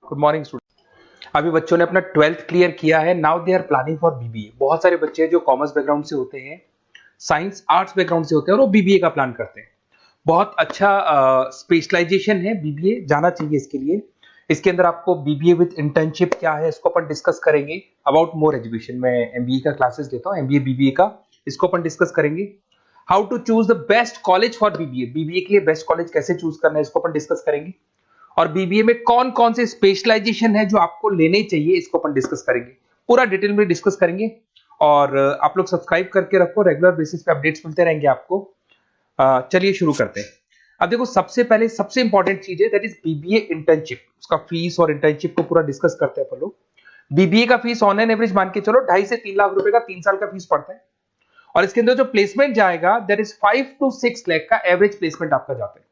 Good morning student. अभी बच्चों ने अपना 12th क्लियर किया है। Now they are planning for BBA. बहुत सारे बच्चे हैं जो कॉमर्स बैकग्राउंड से होते हैं, साइंस आर्ट्स बैकग्राउंड से होते हैं और वो बीबीए का प्लान करते हैं। बहुत अच्छा स्पेशलाइजेशन है बीबीए, जाना चाहिए इसके लिए। इसके अंदर आपको बीबीए विद इंटर्नशिप क्या है इसको अपन डिस्कस करेंगे। अबाउट मोर एजुकेशन, मैं एमबीए का क्लासेस लेता हूँ, एमबीए बीबीए का, इसको अपन डिस्कस करेंगे। How to choose the best college for BBA, BBA के लिए बेस्ट कॉलेज कैसे चूज करना है इसको अपन डिस्कस करेंगे। और बीबीए में कौन कौन से स्पेशलाइजेशन है जो आपको लेने चाहिए इसको अपन डिस्कस करेंगे, पूरा डिटेल में डिस्कस करेंगे। और आप लोग सब्सक्राइब करके रखो, रेगुलर बेसिस पे अपडेट्स मिलते रहेंगे आपको। चलिए शुरू करते हैं। अब देखो, सबसे पहले सबसे इंपॉर्टेंट चीज है दैट इज बीबीए इंटर्नशिप। उसका फीस और इंटर्नशिप को पूरा डिस्कस करते हैं अपन लोग। बीबीए का फीस ऑन एन एवरेज मान के चलो 2.5 से 3 लाख रुपए का 3 साल का फीस पड़ता है। और इसके अंदर जो प्लेसमेंट जाएगा दैट इज 5 to 6 लाख का एवरेज प्लेसमेंट आपका जाता है।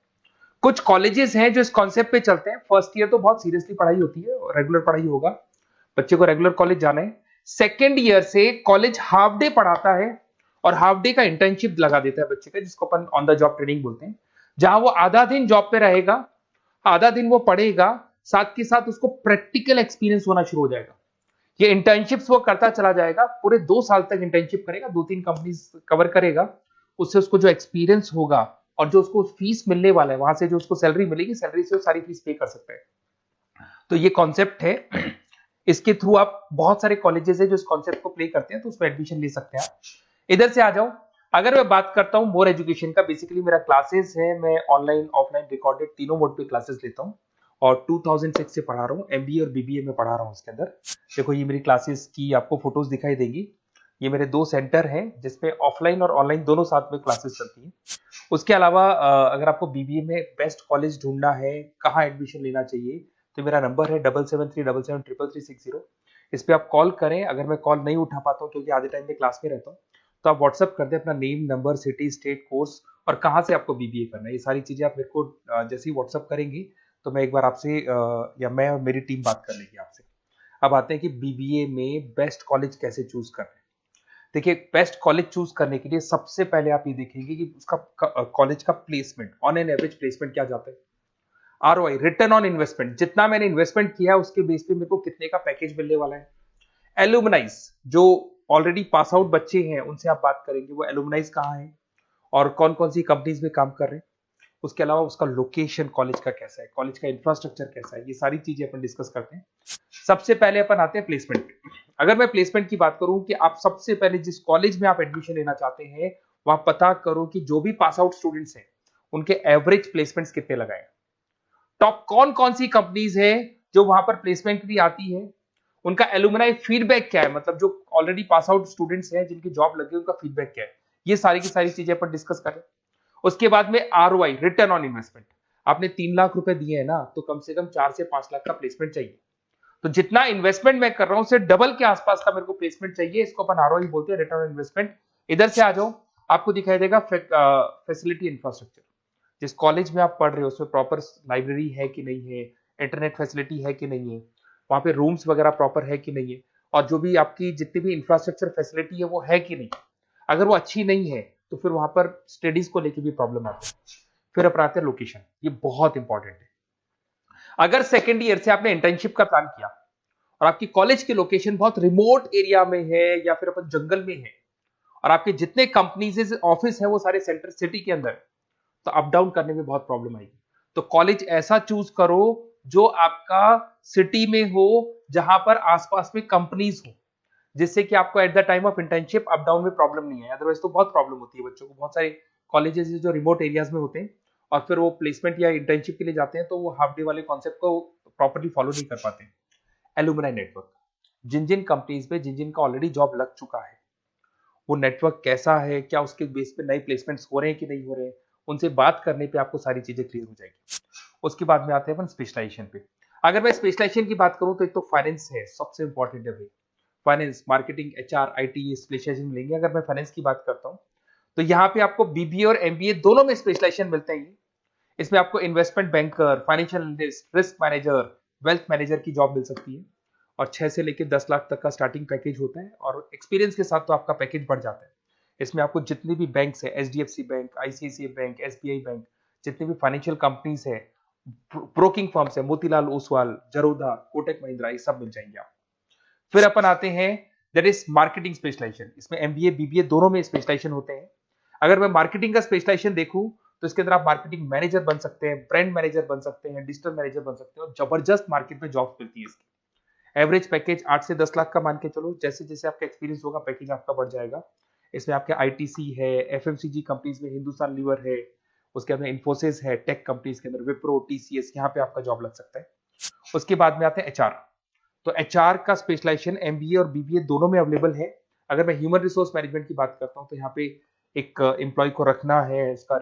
कुछ कॉलेजेस हैं जो इस कॉन्सेप्ट पे चलते हैं। फर्स्ट ईयर तो बहुत सीरियसली पढ़ाई होती है, रेगुलर पढ़ाई होगा, बच्चे को रेगुलर कॉलेज जाना है। सेकेंड ईयर से कॉलेज हाफ डे पढ़ाता है और हाफ डे का इंटर्नशिप लगा देता है बच्चे का, जिसको अपन ऑन द जॉब ट्रेनिंग बोलते हैं, जहां वो आधा दिन जॉब पे रहेगा, आधा दिन वो पढ़ेगा, साथ के साथ उसको प्रैक्टिकल एक्सपीरियंस होना शुरू हो जाएगा। ये इंटर्नशिप्स वो करता चला जाएगा, पूरे 2 साल तक इंटर्नशिप करेगा, 2-3 कंपनीज कवर करेगा। उससे उसको जो एक्सपीरियंस होगा और जो उसको फीस मिलने वाला है, वहां से जो उसको सैलरी मिलेगी, सैलरी से वो सारी फीस पे कर सकता है। तो ये कॉन्सेप्ट है। इसके थ्रू आप, बहुत सारे कॉलेजेस है जो इस कॉन्सेप्ट को प्ले करते हैं, तो उसमें एडमिशन ले सकते हैं आप। इधर से आ जाओ। अगर मैं बात करता हूं मोर एजुकेशन का, बेसिकली मेरा क्लासेस है, मैं ऑनलाइन ऑफलाइन रिकॉर्डेड तीनों मोड पे क्लासेस लेता हूं और 2006 से पढ़ा रहा हूँ। एमबीए और बीबीए में पढ़ा रहा हूँ। इसके अंदर देखो, ये मेरी क्लासेस की आपको फोटोज दिखाई देगी। ये मेरे 2 सेंटर हैं जिसपे ऑफलाइन और ऑनलाइन दोनों साथ में क्लासेस चलती हैं। उसके अलावा अगर आपको बीबीए में बेस्ट कॉलेज ढूंढना है, कहाँ एडमिशन लेना चाहिए, तो मेरा नंबर है 7737733360। इस पे आप कॉल करें। अगर मैं कॉल नहीं उठा पाता हूँ क्योंकि आधे टाइम में क्लास में रहता हूँ, तो आप व्हाट्सअप कर दें अपना name, number, city, state, course और कहाँ से आपको बीबीए करना है। ये सारी चीजें आप मेरे को जैसे ही व्हाट्सअप करेंगे तो मैं एक बार आपसे या मैं और मेरी टीम बात कर लेगी आपसे। अब आते हैं कि बीबीए में बेस्ट कॉलेज कैसे चूज करना है। देखिए, बेस्ट कॉलेज चूज करने के लिए सबसे पहले आप ये देखेंगे कि उसका कॉलेज का placement, on an average placement क्या जाता है। आरओआई, रिटर्न ऑन इन्वेस्टमेंट, जितना मैंने इन्वेस्टमेंट किया उसके बेस पे मेरे को कितने का पैकेज मिलने वाला है। एलुमनाइज, जो ऑलरेडी पास आउट बच्चे हैं उनसे आप बात करेंगे, वो एलुमनाइज कहाँ है और कौन कौन सी कंपनीज में काम कर रहे हैं। उसके अलावा उसका लोकेशन कॉलेज का कैसा है, कॉलेज का इंफ्रास्ट्रक्चर कैसा है, ये सारी चीजें अपन डिस्कस करते हैं। सबसे पहले अपन आते हैं प्लेसमेंट पे। अगर मैं प्लेसमेंट की बात करूं कि आप सबसे पहले जिस कॉलेज में आप एडमिशन लेना चाहते हैं, वहां पता करो कि जो भी पास आउट स्टूडेंट्स हैं उनके एवरेज प्लेसमेंट्स कितने लगाए। टॉप कौन कौन सी कंपनीज है जो वहां पर प्लेसमेंट भी आती है, उनका एलुमनाई फीडबैक क्या है, मतलब जो ऑलरेडी पास आउट स्टूडेंट्स हैं जिनकी जॉब लगी उनका फीडबैक क्या है। ये सारी की सारी चीजें अपन डिस्कस करें। उसके बाद में आरओआई, रिटर्न ऑन इन्वेस्टमेंट। आपने 3 लाख रुपए दिए हैं ना, तो कम से कम 4 से 5 लाख का प्लेसमेंट चाहिए। तो जितना इन्वेस्टमेंट मैं कर रहा हूं उससे डबल के आसपास का मेरे को प्लेसमेंट चाहिए। इसको अपन आरओआई बोलते हैं, रिटर्न ऑन इन्वेस्टमेंट। इधर से आ जाओ, आपको दिखाई देगा फैसिलिटी इंफ्रास्ट्रक्चर। जिस कॉलेज में आप पढ़ रहे हो उसमें प्रॉपर लाइब्रेरी है कि नहीं है, इंटरनेट फैसिलिटी है कि नहीं है, वहां पे रूम्स वगैरह प्रॉपर है कि नहीं है, और जो भी आपकी जितनी भी इंफ्रास्ट्रक्चर फैसिलिटी है वो है कि नहीं। अगर वो अच्छी नहीं है तो फिर वहां पर स्टडीज को लेकर भी प्रॉब्लम आती है। फिर अपनाते हैं लोकेशन, ये बहुत इंपॉर्टेंट है। अगर सेकेंड ईयर से आपने इंटर्नशिप का प्लान किया और आपकी कॉलेज की लोकेशन बहुत रिमोट एरिया में है या फिर अपन जंगल में है, और आपके जितने कंपनीज ऑफिस है वो सारे सेंटर सिटी के अंदर, तो अप डाउन करने में बहुत प्रॉब्लम आएगी। तो कॉलेज ऐसा चूज करो जो आपका सिटी में हो, जहां पर आसपास में कंपनीज हो, जिससे कि आपको at the time of internship up down में प्रॉब्लम नहीं है। अदरवाइज तो बहुत प्रॉब्लम होती है बच्चों को। बहुत सारे कॉलेजेस जो रिमोट एरियाज में होते हैं और फिर वो प्लेसमेंट या इंटर्नशिप के लिए जाते हैं, तो वो हाफ डे वाले कॉन्सेप्ट को प्रॉपर्ली फॉलो नहीं कर पाते। एलुमनाई नेटवर्क, जिन जिन कंपनीज में जिन जिन का ऑलरेडी जॉब लग चुका है, वो नेटवर्क कैसा है, क्या उसके बेस पे नए प्लेसमेंट्स हो रहे हैं कि नहीं हो रहे हैं, उनसे बात करने पे आपको सारी चीजें क्लियर हो जाएगी। उसके बाद में आते हैं अपन स्पेशलाइजेशन पे। अगर मैं स्पेशलाइजेशन की बात करूं तो एक तो फाइनेंस है, सबसे इंपॉर्टेंट है भाई। Finance, marketing, HR, IT specialisation मिलेंगे। अगर मैं फाइनेंस की बात करता हूं तो यहाँ पे आपको बीबीए और एमबीए दोनों में स्पेशलाइजेशन मिलते हैं। इसमें आपको investment banker, financial analyst, risk manager, wealth manager की जॉब मिल सकती है और 6 से लेकर 10 लाख तक का स्टार्टिंग पैकेज होता है और एक्सपीरियंस के साथ तो आपका पैकेज बढ़ जाता है। इसमें आपको जितनी भी बैंक्स है, HDFC bank, ICICI bank, SBI bank, जितनी भी फाइनेंशियल कंपनीज है, ब्रोकिंग फर्म्स है, मोतीलाल ओसवाल, जरोधा, कोटक महिंद्रा, ये सब मिल जाएंगे आप। फिर अपन आते हैं दैट इज मार्केटिंग स्पेशलाइजेशन। इसमें एमबीए बीबीए दोनों में स्पेशलाइजेशन होते हैं। अगर मैं मार्केटिंग का स्पेशलाइजेशन देखूं तो इसके अंदर आप मार्केटिंग मैनेजर बन सकते हैं, ब्रांड मैनेजर बन सकते हैं, डिजिटल मैनेजर बन सकते हैं, और जबरदस्त मार्केट में जॉब मिलती है इसकी। एवरेज पैकेज 8 से 10 लाख का मान के चलो। जैसे जैसे आपका एक्सपीरियंस होगा पैकेज आपका बढ़ जाएगा। इसमें आपके आईटीसी है, एफएमसीजी कंपनीज में हिंदुस्तान लीवर है, उसके अंदर इंफोसिस है, टेक कंपनीज के अंदर विप्रो, टीसीएस, यहाँ पे आपका जॉब लग सकता है। उसके बाद में आते हैं एचआर। तो एचआर का स्पेशलाइजेशन एमबीए और बीबीए दोनों में अवेलेबल है। अगर मैं ह्यूमन रिसोर्स मैनेजमेंट की बात करता हूँ तो यहाँ पे एक एम्प्लॉय को रखना है, इसका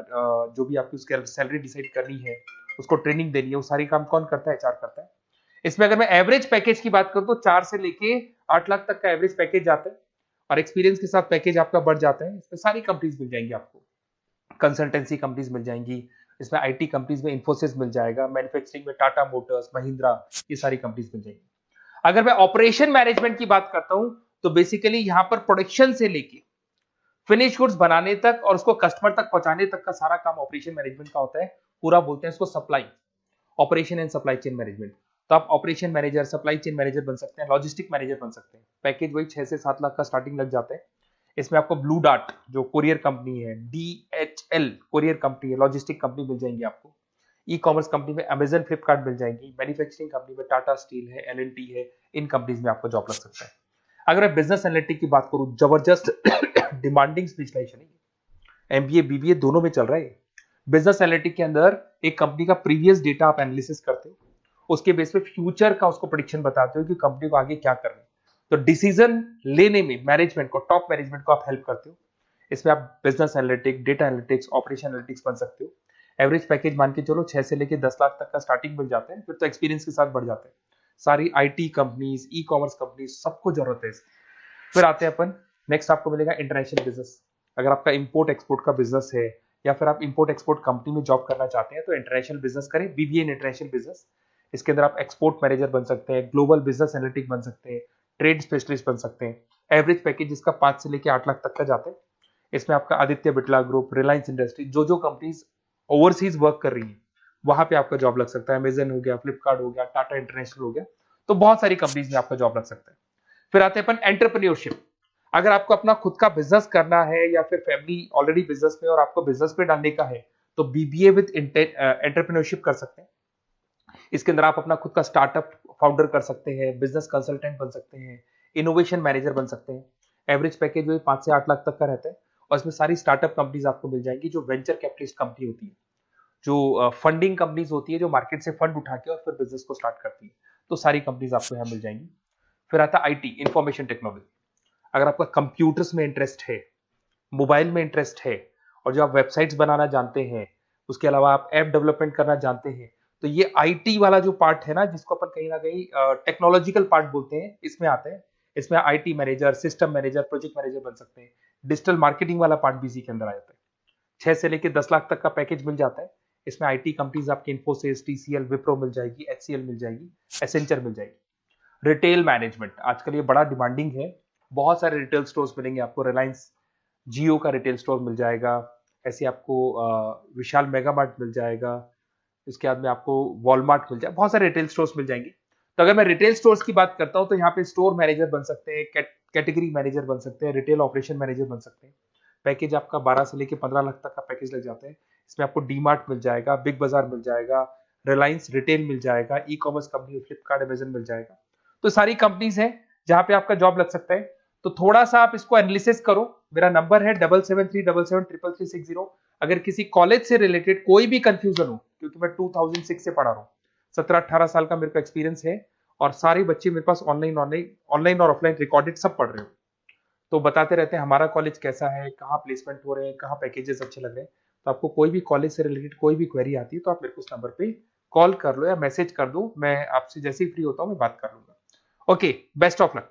जो भी आपकी उसकी सैलरी डिसाइड करनी है, उसको ट्रेनिंग देनी है, वो सारी काम कौन करता है? एचआर करता है। इसमें अगर मैं एवरेज पैकेज की बात करूं तो 4 से लेके 8 लाख तक का एवरेज पैकेज आता है, और एक्सपीरियंस के साथ पैकेज आपका बढ़ जाता है। इसमें सारी कंपनीज मिल जाएंगी आपको, कंसल्टेंसी कंपनीज मिल जाएंगी, इसमें आईटी कंपनीज में इंफोसिस मिल जाएगा, मैन्युफैक्चरिंग में टाटा मोटर्स, महिंद्रा, ये सारी कंपनीज मिल जाएंगी। अगर मैं ऑपरेशन मैनेजमेंट की बात करता हूं तो बेसिकली यहां पर प्रोडक्शन से लेके फिनिश गुड्स बनाने तक और उसको कस्टमर तक पहुंचाने तक का सारा काम ऑपरेशन मैनेजमेंट का होता है। पूरा बोलते हैं इसको supply, operation and supply chain management. तो आप operation manager, supply chain manager बन सकते हैं, लॉजिस्टिक मैनेजर बन सकते हैं। पैकेज वही 6 से 7 लाख का स्टार्टिंग लग जाता है। इसमें आपको ब्लू डार्ट जो कोरियर कंपनी है, डीएचएल कोरियर कंपनी है, लॉजिस्टिक कंपनी मिल जाएंगी आपको। ई कॉमर्स कंपनी में अमेजन, फ्लिपकार्ट मिल जाएंगी। मैन्युफैक्चरिंग कंपनी में टाटा स्टील है, एलएनटी है, इन कंपनीज में आपको जॉब लग सकता है। अगर मैं बिजनेस एनालिटिक की बात करूं, जबरदस्त डिमांडिंग स्पेशलाइजेशन है, एमबीए बीबीए दोनों में चल रहा है। बिजनेस एनालिटिक के अंदर एक कंपनी का प्रीवियस डेटा आप एनालिसिस करते हो, उसके बेस पे फ्यूचर का उसको प्रेडिक्शन बताते हो कि कंपनी को आगे क्या करना है। तो डिसीजन लेने में मैनेजमेंट को, टॉप मैनेजमेंट को आप हेल्प करते हो। इसमें आप business analytic, data analytics, operation analytics बन सकते हो। एवरेज पैकेज मान के चलो 6 से लेके 10 लाख तक का स्टार्टिंग मिल जाता है, फिर तो एक्सपीरियंस के साथ बढ़ जाता है। सारी IT companies, e commerce companies, सबको जरूरत है इसकी। फिर आते हैं अपन, नेक्स्ट आपको मिलेगा इंटरनेशनल बिजनेस। अगर आपका इंपोर्ट एक्सपोर्ट का बिजनेस है या फिर आप इंपोर्ट एक्सपोर्ट कंपनी में जॉब करना चाहते हैं तो इंटरनेशनल बिजनेस करें, बीबीए इन इंटरनेशनल बिजनेस। इसके अंदर आप एक्सपोर्ट मैनेजर बन सकते हैं, ग्लोबल बिजनेस एनालिटिक बन सकते हैं, ट्रेड स्पेशलिस्ट बन सकते हैं। एवरेज पैकेज इसका 5 से लेकर 8 लाख तक का जाता है। इसमें आपका आदित्य बिरला ग्रुप, रिलायंस इंडस्ट्री, जो जो कंपनीज ओवरसीज वर्क कर रही है वहां पे आपका जॉब लग सकता है। अमेजन हो गया, फ्लिपकार्ट हो गया, टाटा इंटरनेशनल हो गया, तो बहुत सारी कंपनीज में आपका जॉब लग सकता है। फिर आते हैं अपन एंटरप्रेन्योरशिप। अगर आपको अपना खुद का बिजनेस करना है या फिर फैमिली ऑलरेडी बिजनेस में और आपको बिजनेस पे डालने का है तो बीबीए विद एंटरप्रेन्योरशिप कर सकते हैं। इसके अंदर आप अपना खुद का स्टार्टअप फाउंडर कर सकते हैं, बिजनेस कंसल्टेंट बन सकते हैं, इनोवेशन मैनेजर बन सकते हैं। एवरेज पैकेज वही 5 से 8 लाख तक का रहता है, और इसमें सारी स्टार्टअप कंपनीज आपको मिल जाएंगी जो वेंचर कैपिटलिस्ट कंपनी होती है, जो फंडिंग कंपनीज होती है, जो मार्केट से फंड उठा के और फिर बिजनेस को स्टार्ट करती है। तो सारी कंपनीज आपको यहाँ मिल जाएंगी। फिर आता है आईटी, इंफॉर्मेशन टेक्नोलॉजी। अगर आपका कंप्यूटर्स में इंटरेस्ट है, मोबाइल में इंटरेस्ट है, और जो आप वेबसाइट्स बनाना जानते हैं, उसके अलावा आप ऐप डेवलपमेंट करना जानते हैं, तो ये आईटी वाला जो पार्ट है ना, जिसको अपन कहीं ना कहीं टेक्नोलॉजिकल पार्ट बोलते हैं, इसमें आते हैं। इसमें IT manager, system manager, project manager बन सकते हैं। डिजिटल मार्केटिंग वाला पार्ट भी इसी के अंदर आ जाता है। 6 से लेकर 10 लाख तक का पैकेज मिल जाता है। इसमें आईटी कंपनीज आपकी इंफोसिस, टीसीएल, विप्रो मिल जाएगी, एचसीएल मिल जाएगी, एसेंचर मिल जाएगी। रिटेल मैनेजमेंट आजकल ये बड़ा डिमांडिंग है। बहुत सारे रिटेल स्टोर्स मिलेंगे आपको। रिलायंस जियो का रिटेल स्टोर मिल जाएगा, ऐसे आपको विशाल मेगा मार्ट मिल जाएगा, इसके बाद में आपको वॉलमार्ट मिल जाएगा, बहुत सारे रिटेल स्टोर्स मिल जाएंगे। तो अगर मैं रिटेल स्टोर्स की बात करता हूं तो यहाँ पे स्टोर मैनेजर बन सकते हैं, कैटेगरी मैनेजर बन सकते हैं, रिटेल ऑपरेशन मैनेजर बन सकते हैं। पैकेज आपका 12 से लेके 15 लाख तक का पैकेज लग जाता है। इसमें आपको डी मार्ट मिल जाएगा, बिग बाजार मिल जाएगा, रिलायंस रिटेल मिल जाएगा, e commerce company Flipkart, Amazon मिल जाएगा। तो सारी कंपनीज है जहां पे आपका जॉब लग सकता है। तो थोड़ा सा आप इसको एनालिसिस करो। मेरा नंबर है 7737733360। अगर किसी कॉलेज से रिलेटेड कोई भी कंफ्यूजन हो, क्योंकि मैं 2006 से पढ़ा रहा हूँ, 17-18 साल का मेरे को एक्सपीरियंस है, और सारे बच्चे मेरे पास ऑनलाइन और ऑफलाइन रिकॉर्डेड सब पढ़ रहे हो, तो बताते रहते हैं हमारा कॉलेज कैसा है, कहाँ प्लेसमेंट हो रहे हैं, कहाँ पैकेजेस अच्छे लग रहे हैं। तो आपको कोई भी कॉलेज से रिलेटेड कोई भी क्वेरी आती है तो आप मेरे को उस नंबर पे कॉल कर लो या मैसेज कर दो, मैं आपसे जैसे ही फ्री होता हूँ मैं बात कर लूंगा। Okay, best of luck.